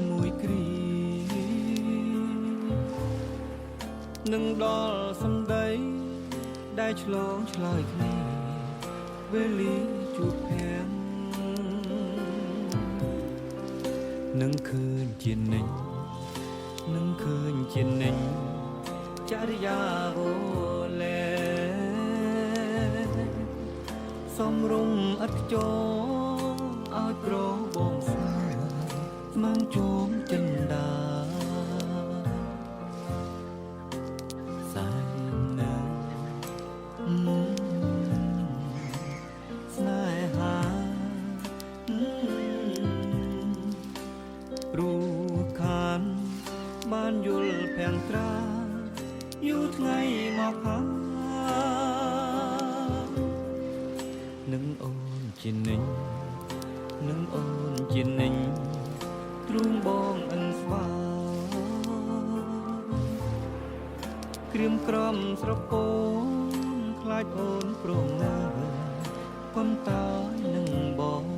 មួយគ្រីនឹងដល់សម្ដីដែលឆ្លងឆ្លើយគ្នាវេលាជួបភាំងនឹងឃើញជានិញនឹងឃើញជានិញចរិយាវលែសំរុំឥតខ្ចោឲ្យប្របងស្នេហ៍ស្មាំងជុំចិន្តាសែនណាស្នេហារូខានបានយល់ភាំងត្រាយូរថ្ងៃមកហើយនឹងអូនជានិញនឹងអូនជានិញទ្រូងបងអិនស្វាក្រៀមក្រំស្រពោនខ្លាចអូនព្រមណាប៉ុន្តែនឹងបង